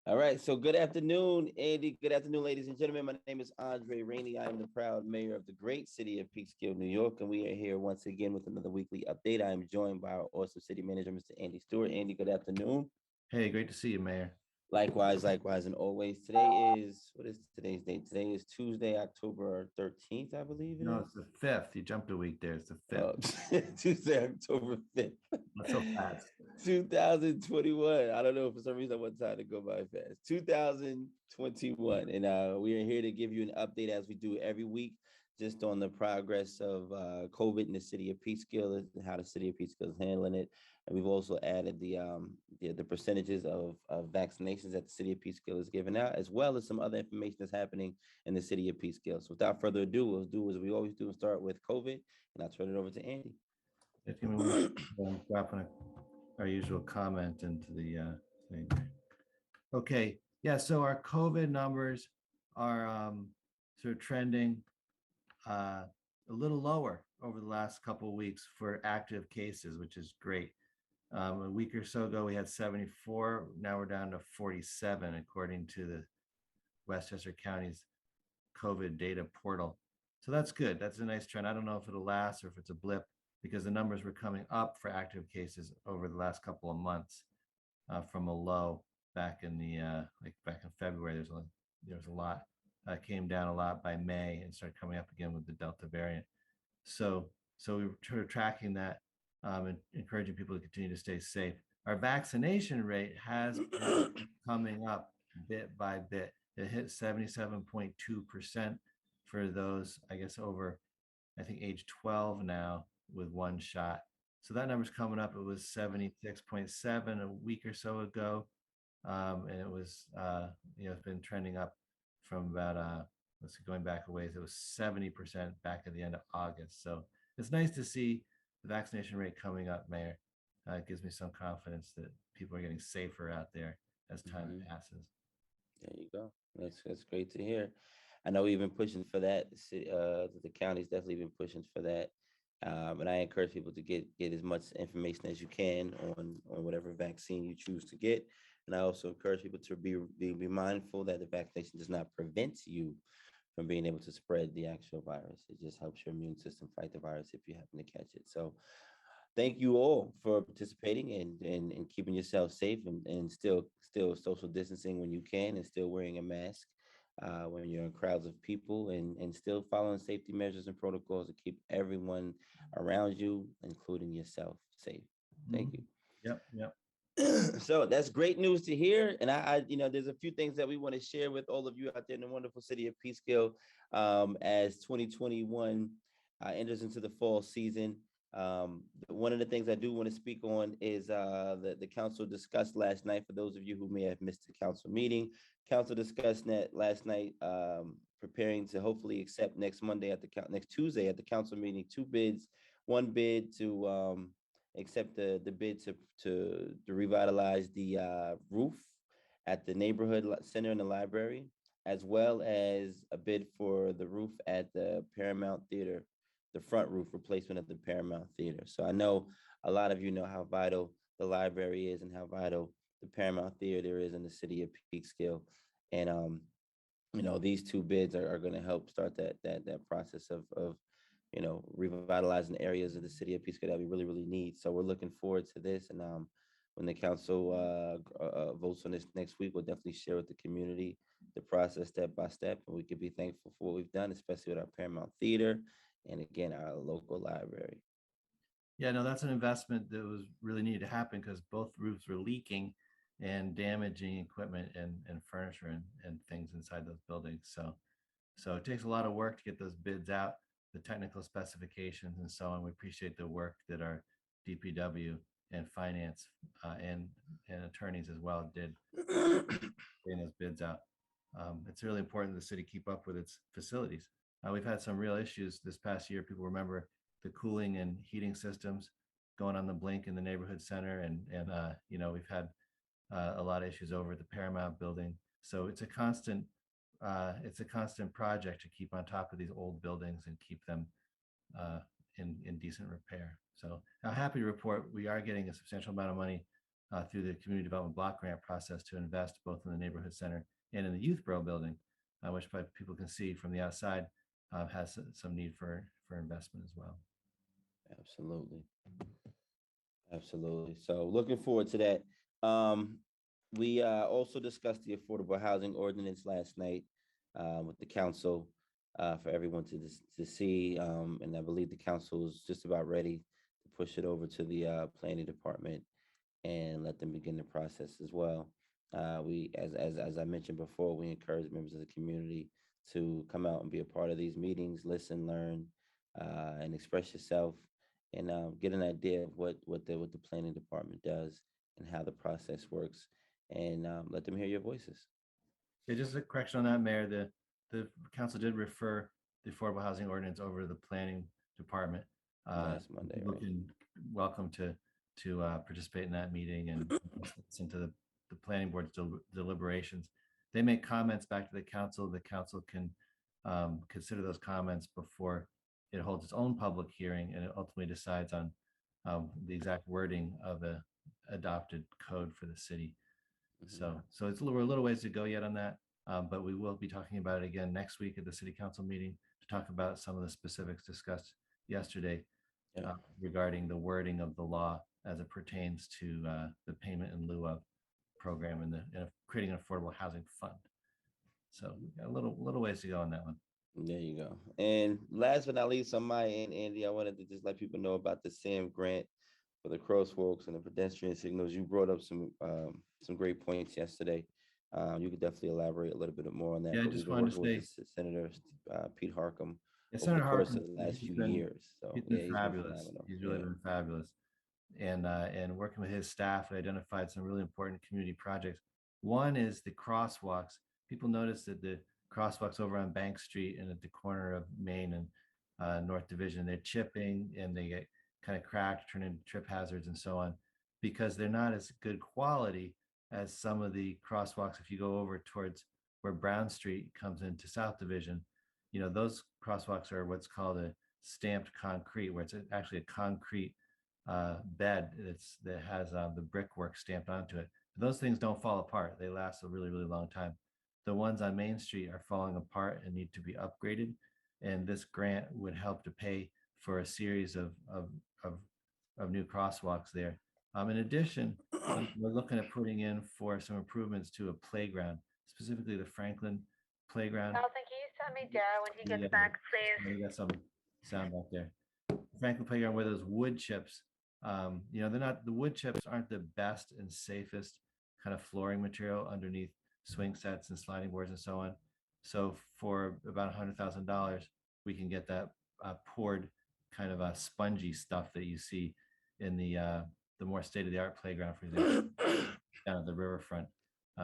All right. So good afternoon, Andy. Good afternoon, ladies and gentlemen. My name is Andre Rainey. I am the proud mayor of the great city of Peekskill, New York, and we are here once again with another weekly update. I am joined by our awesome city manager, Mr. Andy Stewart. Andy, good afternoon. Hey, great to see you, Mayor. Likewise, and always. Today is what is today's date? Today is Tuesday, October 13th, I believe it No, is. it's the fifth. You jumped a week there. It's the fifth. Uh, Tuesday, October 5th. Not so fast. 2021. I don't know, for some reason I want time to go by fast. 2021. And we are here to give you an update as we do every week, just on the progress of COVID in the city of Peekskill and how the city of Peekskill is handling it. And we've also added the percentages of vaccinations that the city of Peekskill is giving out, as well as some other information that's happening in the city of Peekskill. So without further ado, we'll do as we always do and start with COVID. And I'll turn it over to Andy. Just give me one second. I'm dropping our usual comment into the thing. Okay. Yeah. So our COVID numbers are sort of trending a little lower over the last couple of weeks for active cases, which is great. A week or so ago, we had 74. Now we're down to 47, according to the Westchester County's COVID data portal. So that's good. That's a nice trend. I don't know if it'll last or if it's a blip because the numbers were coming up for active cases over the last couple of months from a low back in the back in February. There's a lot came down a lot by May and started coming up again with the Delta variant. So we were sort of tracking that and encouraging people to continue to stay safe. Our vaccination rate has been coming up bit by bit. It hit 77.2% for those, I guess, over, I think, age 12 now with one shot. So that number's coming up. It was 76.7 a week or so ago. And it was, it's been trending up from about, let's see, going back a ways, it was 70% back at the end of August. So it's nice to see the vaccination rate coming up, Mayor. It gives me some confidence that people are getting safer out there as time passes. There you go. That's great to hear. I know we've been pushing for that. The county's definitely been pushing for that. And I encourage people to get as much information as you can on whatever vaccine you choose to get. And I also encourage people to be mindful that the vaccination does not prevent you from being able to spread the actual virus. It just helps your immune system fight the virus if you happen to catch it. So thank you all for participating and keeping yourself safe and still social distancing when you can and still wearing a mask when you're in crowds of people and still following safety measures and protocols to keep everyone around you, including yourself, safe. Thank you. Yep, yep. So that's great news to hear. And there's a few things that we want to share with all of you out there in the wonderful city of Peekskill as 2021 enters into the fall season. One of the things I do want to speak on is the council discussed last night. For those of you who may have missed the council meeting, council discussed that last night, preparing to hopefully accept next Tuesday at the council meeting 2 bids. One bid to accept the bid to revitalize the roof at the neighborhood center in the library, as well as a bid for the roof at the Paramount Theater, the front roof replacement of the Paramount Theater. So I know a lot of you know how vital the library is and how vital the Paramount Theater is in the city of Peekskill. And these 2 bids are going to help start that process of revitalizing areas of the city of Peekskill that we really, really need. So we're looking forward to this. And when the council votes on this next week, we'll definitely share with the community the process step by step. And we can be thankful for what we've done, especially with our Paramount Theater and, again, our local library. Yeah, no, that's an investment that was really needed to happen because both roofs were leaking and damaging equipment and furniture and things inside those buildings. So it takes a lot of work to get those bids out, the technical specifications and so on. We appreciate the work that our DPW and finance and attorneys as well did getting those bids out. It's really important the city keep up with its facilities. We've had some real issues this past year. People remember the cooling and heating systems going on the blink in the neighborhood center, and we've had a lot of issues over at the Paramount building. So it's a constant project to keep on top of these old buildings and keep them in decent repair. So I'm happy to report we are getting a substantial amount of money through the community development block grant process to invest both in the neighborhood center and in the youth borough building, which people can see from the outside has some need for investment as well. Absolutely. Absolutely. So looking forward to that. Um, we also discussed the affordable housing ordinance last night with the council for everyone to see. And I believe the council is just about ready to push it over to the planning department and let them begin the process as well. We, as I mentioned before, we encourage members of the community to come out and be a part of these meetings, listen, learn, and express yourself, and get an idea of what the planning department does and how the process works, and let them hear your voices. Yeah, just a correction on that, Mayor. The council did refer the affordable housing ordinance over to the planning department. Last Monday, People right? can welcome to participate in that meeting and listen to the planning board's deliberations. They make comments back to the council. The council can consider those comments before it holds its own public hearing, and it ultimately decides on the exact wording of a adopted code for the city. So we're a little ways to go yet on that, but we will be talking about it again next week at the city council meeting to talk about some of the specifics discussed yesterday regarding the wording of the law as it pertains to the payment in lieu of program and creating an affordable housing fund. So we got a little ways to go on that one. There you go. And last but not least, on my end, Andy, I wanted to just let people know about the SAM grant for the crosswalks and the pedestrian signals. You brought up some great points yesterday. You could definitely elaborate a little bit more on that. Yeah, I But just we've been wanted to working say, with Senator Pete Harcum yeah, over the Senator course Harkin, of the last he's few years. So been yeah, he's been fabulous. phenomenal. He's really been fabulous. And working with his staff, we identified some really important community projects. One is the crosswalks. People notice that the crosswalks over on Bank Street and at the corner of Main and North Division, they're chipping and they get kind of cracked, turn into trip hazards and so on, because they're not as good quality as some of the crosswalks. If you go over towards where Brown Street comes into South Division, those crosswalks are what's called a stamped concrete, where it's actually a concrete bed that has the brickwork stamped onto it. Those things don't fall apart. They last a really, really long time. The ones on Main Street are falling apart and need to be upgraded. And this grant would help to pay for a series of new crosswalks there. In addition, we're looking at putting in for some improvements to a playground, specifically the Franklin playground. Carlton, can you send me Joe when he gets back, please? We got some sound back there. Franklin playground where those wood chips, the wood chips aren't the best and safest kind of flooring material underneath swing sets and sliding boards and so on. So for about $100,000, we can get that poured kind of a spongy stuff that you see in the more state-of-the-art playground, for example, down at the riverfront,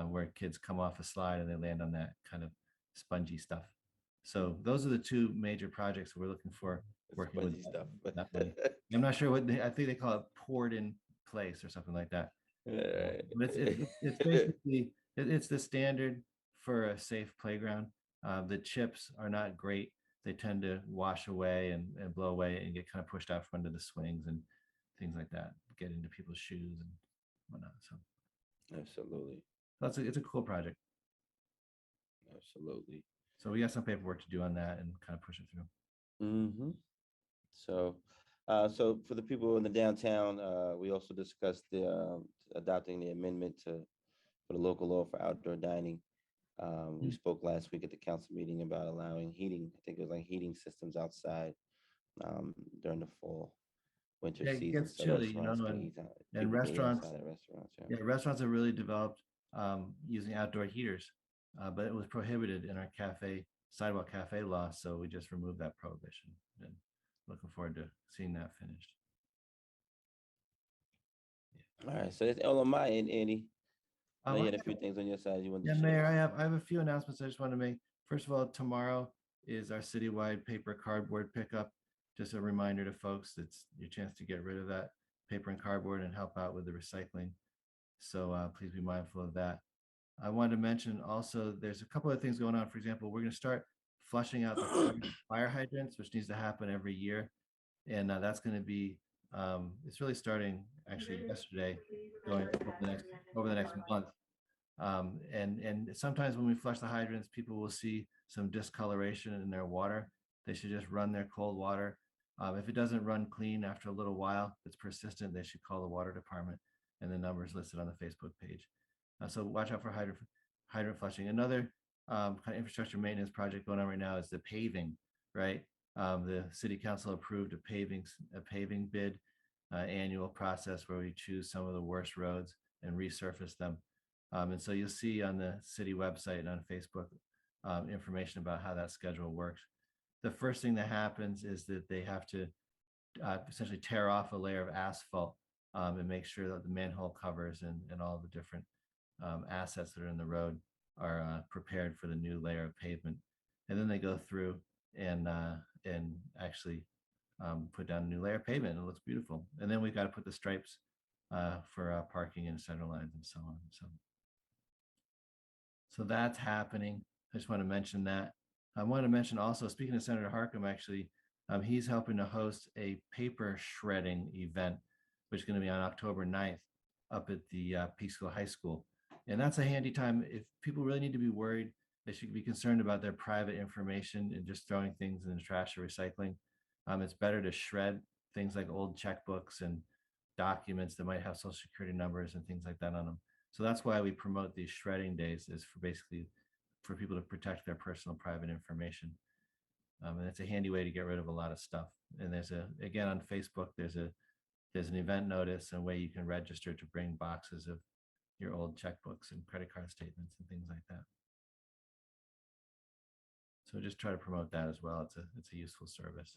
where kids come off a slide and they land on that kind of spongy stuff. So those are the two major projects we're looking for. Working with stuff. that money. I'm not sure what I think they call it, poured in place or something like that. But it's basically it's the standard for a safe playground. The chips are not great. They tend to wash away and blow away and get kind of pushed out from under the swings and things like that, get into people's shoes and whatnot. So absolutely, it's a cool project. Absolutely. So we got some paperwork to do on that and kind of push it through. Mm-hmm. So for the people in the downtown, we also discussed the adopting the amendment for the local law for outdoor dining. We spoke last week at the council meeting about allowing heating. I think it was like heating systems outside during the fall, winter season. It gets so chilly, and restaurants. Restaurants are really developed using outdoor heaters, but it was prohibited in our sidewalk cafe law, so we just removed that prohibition. And looking forward to seeing that finished. All right, so that's all on my end, Andy. I know you had a few things on your side you wanted to share. Mayor, I have a few announcements I just want to make. First of all, tomorrow is our citywide paper cardboard pickup. Just a reminder to folks, it's your chance to get rid of that paper and cardboard and help out with the recycling. So please be mindful of that. I wanted to mention also, there's a couple of things going on. For example, we're going to start flushing out the fire hydrants, which needs to happen every year. And that's going to be It's really starting actually yesterday, going over the next month. And sometimes when we flush the hydrants, people will see some discoloration in their water. They should just run their cold water. If it doesn't run clean after a little while, if it's persistent, they should call the water department, and the number is listed on the Facebook page. So watch out for hydrant flushing. Another kind of infrastructure maintenance project going on right now is the paving, right? The city council approved a paving bid annual process where we choose some of the worst roads and resurface them. And so you'll see on the city website and on Facebook information about how that schedule works. The first thing that happens is that they have to essentially tear off a layer of asphalt and make sure that the manhole covers and all the different assets that are in the road are prepared for the new layer of pavement. And then they go through and actually put down a new layer of pavement, and it looks beautiful. And then we've got to put the stripes for parking and center lines and so on. So that's happening. I just want to mention that. I want to mention also, speaking of Senator Harcum, actually, he's helping to host a paper shredding event, which is going to be on October 9th up at the Peekskill High School. And that's a handy time. If people really need to be worried, they should be concerned about their private information and just throwing things in the trash or recycling. It's better to shred things like old checkbooks and documents that might have social security numbers and things like that on them. So that's why we promote these shredding days, is for basically for people to protect their personal private information. And it's a handy way to get rid of a lot of stuff. And again, on Facebook, there's an event notice and a way you can register to bring boxes of your old checkbooks and credit card statements and things like that. So just try to promote that as well. It's a useful service.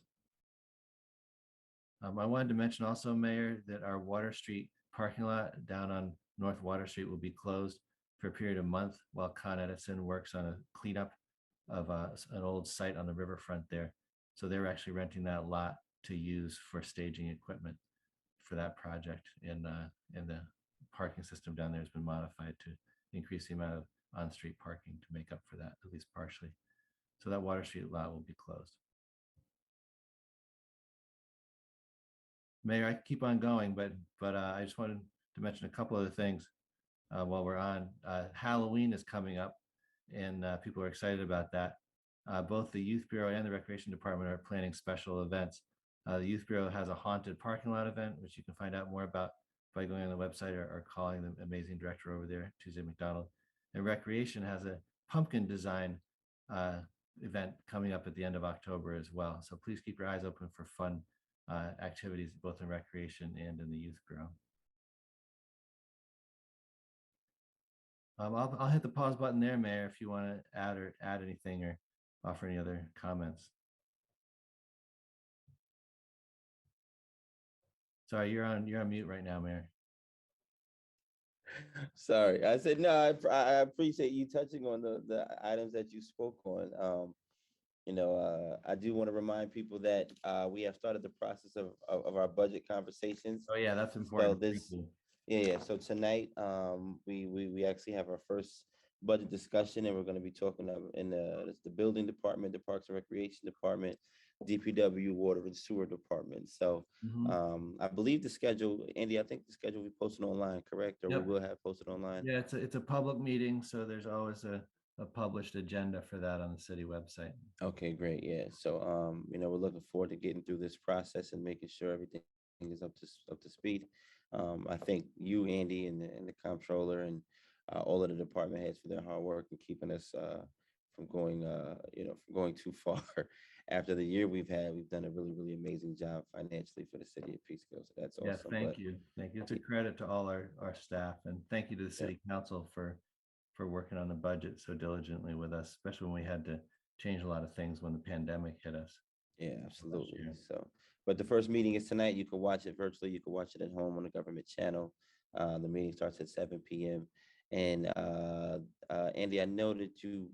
I wanted to mention also, Mayor, that our Water Street parking lot down on North Water Street will be closed for a period of a month while Con Edison works on a cleanup of an old site on the riverfront there. So they're actually renting that lot to use for staging equipment for that project. And the parking system down there has been modified to increase the amount of on-street parking to make up for that, at least partially. So that Water Street lot will be closed. Mayor, I keep on going, but I just wanted to mention a couple other things while we're on. Halloween is coming up, and people are excited about that. Both the Youth Bureau and the Recreation Department are planning special events. The Youth Bureau has a haunted parking lot event, which you can find out more about by going on the website or calling the amazing director over there, Tuesday McDonald. And Recreation has a pumpkin design event coming up at the end of October as well. So please keep your eyes open for fun activities, both in Recreation and in the Youth Bureau. I'll hit the pause button there, Mayor, if you want to add anything or offer any other comments. Sorry, you're on mute right now, Mayor. Sorry, I said no. I appreciate you touching on the items that you spoke on. I do want to remind people that we have started the process of our budget conversations. Oh yeah, that's important. So tonight, we actually have our first budget discussion, and we're going to be talking in the building department, the Parks and Recreation Department, DPW, Water and Sewer Department. So I believe the schedule, Andy, I think the schedule we posted online, correct? Or Yep. we will have posted online. Yeah, it's a public meeting, so there's always a published agenda for that on the city website. Okay, great. Yeah. So we're looking forward to getting through this process and making sure everything is up to speed. I thank you, Andy, and the comptroller and all of the department heads for their hard work and keeping us from going too far. After the year we've had, we've done a really, really amazing job financially for the city of Peekskill. So that's awesome. Yeah, thank you. It's a credit to all our staff, and thank you to the city council for working on the budget so diligently with us, especially when we had to change a lot of things when the pandemic hit us. Yeah, absolutely. So, but the first meeting is tonight. You can watch it virtually. You can watch it at home on the government channel. The meeting starts at 7 p.m. And Andy, I know that you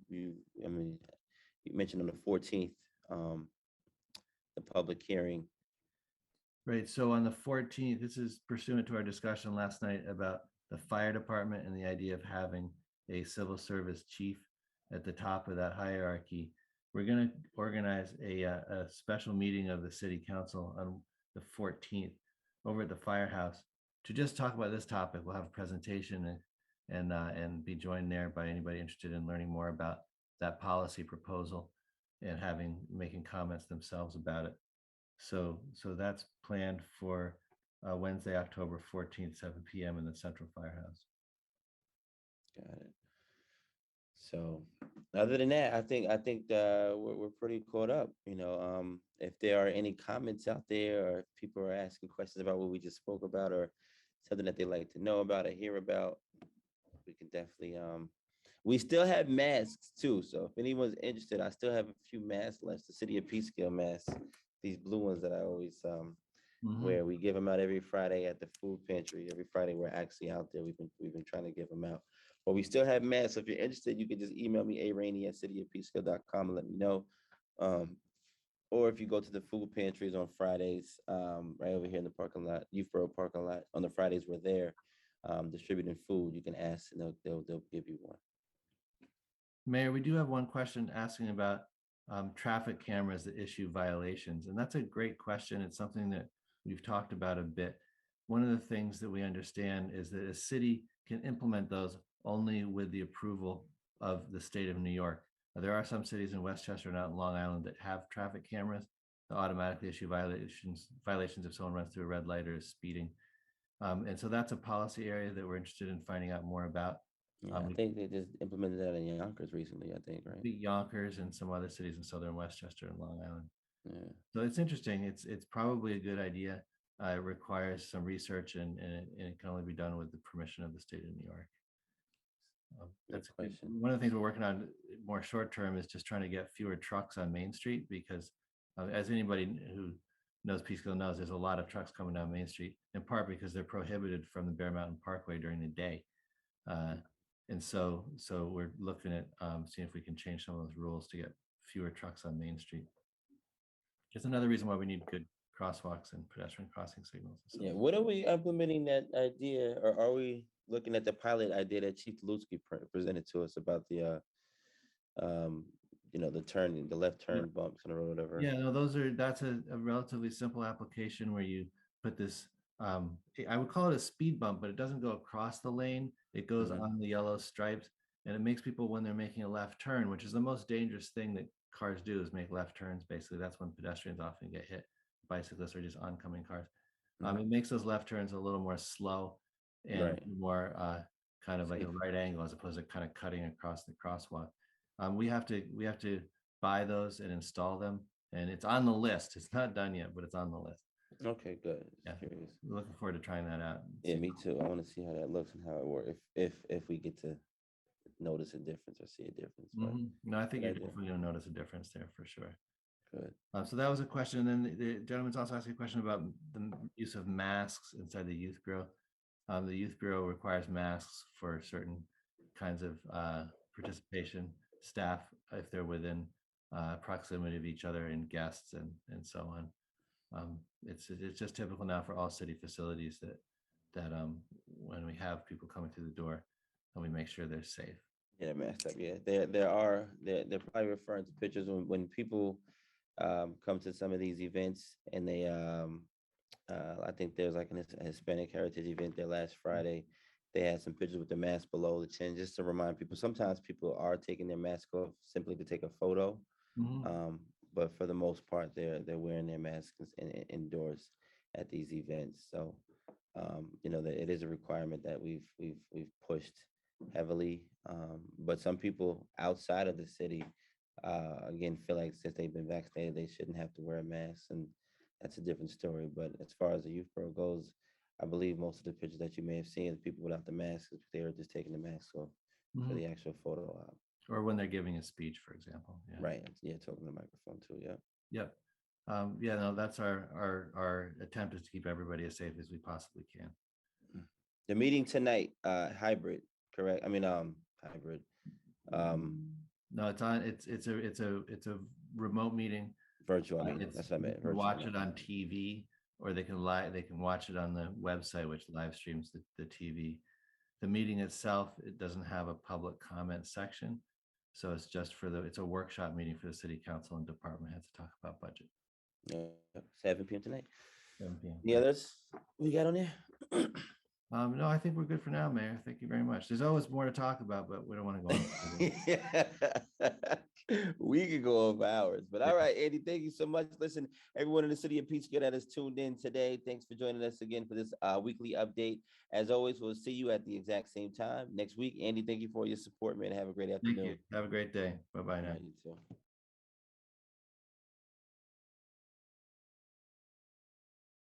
mentioned on the 14th, the public hearing. Right. So on the 14th, this is pursuant to our discussion last night about the fire department and the idea of having a civil service chief at the top of that hierarchy. We're going to organize a special meeting of the city council on the 14th over at the firehouse to just talk about this topic. We'll have a presentation and be joined there by anybody interested in learning more about that policy proposal and making comments themselves about it. So that's planned for Wednesday, October 14th, 7 p.m. in the Central Firehouse. Got it. So other than that, I think we're pretty caught up. If there are any comments out there, or if people are asking questions about what we just spoke about, or something that they like to know about or hear about, we can definitely we still have masks too. So if anyone's interested, I still have a few masks left, the City of Peekskill masks, these blue ones that I always wear. We give them out every Friday at the food pantry. Every Friday we're actually out there. We've been trying to give them out. But we still have masks. So if you're interested, you can just email me, Rainey@cityofpeekskill.com, and let me know. Or if you go to the food pantries on Fridays, right over here in the parking lot, Youthboro parking lot, on the Fridays we're there distributing food. You can ask, and they'll give you one. Mayor, we do have one question asking about traffic cameras that issue violations. And that's a great question. It's something that we've talked about a bit. One of the things that we understand is that a city can implement those only with the approval of the state of New York. There are some cities in Westchester and out in Long Island that have traffic cameras that automatically issue violations if someone runs through a red light or is speeding. And so that's a policy area that we're interested in finding out more about. Yeah, I think they just implemented that in Yonkers recently, I think, right? Yonkers and some other cities in southern Westchester and Long Island. Yeah. So it's interesting. It's probably a good idea. It requires some research and it can only be done with the permission of the state of New York. That's a question. One of the things we're working on more short term is just trying to get fewer trucks on Main Street, because as anybody who knows Peekskill knows, there's a lot of trucks coming down Main Street, in part because they're prohibited from the Bear Mountain Parkway during the day. And so we're looking at seeing if we can change some of those rules to get fewer trucks on Main Street. It's another reason why we need good crosswalks and pedestrian crossing signals. Yeah. What are we implementing that idea, or are we looking at the pilot idea that Chief Lutsky presented to us about the the left turn bumps on the road, whatever? Yeah, no, that's a relatively simple application where you put this, I would call it a speed bump, but it doesn't go across the lane. It goes on the yellow stripes, and it makes people, when they're making a left turn, which is the most dangerous thing that cars do, is make left turns. Basically, that's when pedestrians often get hit. Bicyclists or just oncoming cars. It makes those left turns a little more slow and more kind of like a right angle, as opposed to kind of cutting across the crosswalk. We have to buy those and install them, and it's on the list. It's not done yet, but it's on the list. Okay, good. Yeah, we're looking forward to trying that out. Yeah, me too. I want to see how that looks and how it works. If we get to notice a difference or see a difference. But no, I think you're definitely going to notice a difference there for sure. Good. So that was a question. And then the gentleman's also asking a question about the use of masks inside the youth bureau. The youth bureau requires masks for certain kinds of participation staff if they're within proximity of each other and guests and so on. It's just typical now for all city facilities that when we have people coming through the door, and we make sure they're safe. Yeah, masked up. Yeah, they're probably referring to pictures when people come to some of these events, and they I think there's like a Hispanic Heritage event there last Friday. They had some pictures with the mask below the chin, just to remind people. Sometimes people are taking their mask off simply to take a photo, but for the most part, they're wearing their masks indoors at these events. So, that it is a requirement that we've pushed heavily. But some people outside of the city, again, feel like since they've been vaccinated, they shouldn't have to wear a mask, and that's a different story. But as far as the youth pro goes, I believe most of the pictures that you may have seen of people without the mask, they were just taking the mask off for the actual photo op. Or when they're giving a speech, for example. Yeah. Right. Yeah, talking to the microphone too. Yeah. Yep. Yeah, no, that's our attempt, is to keep everybody as safe as we possibly can. The meeting tonight, hybrid, correct? I mean, hybrid. No, it's on. It's a remote meeting. Virtual. I mean, that's what I meant. Virtual. Watch it on TV, or they can watch it on the website, which live streams the TV. The meeting itself, it doesn't have a public comment section, so it's just it's a workshop meeting for the city council and department heads to talk about budget. 7 p.m. tonight. 7 p.m. Any others we got on there? No, I think we're good for now, Mayor. Thank you very much. There's always more to talk about, but we don't want to go on. We could go over hours, but all right, Andy, thank you so much. Listen, everyone in the city of Peekskill that has tuned in today, thanks for joining us again for this weekly update. As always, we'll see you at the exact same time next week. Andy, thank you for your support, man. Have a great afternoon. Thank you. Have a great day. Bye-bye now. You too.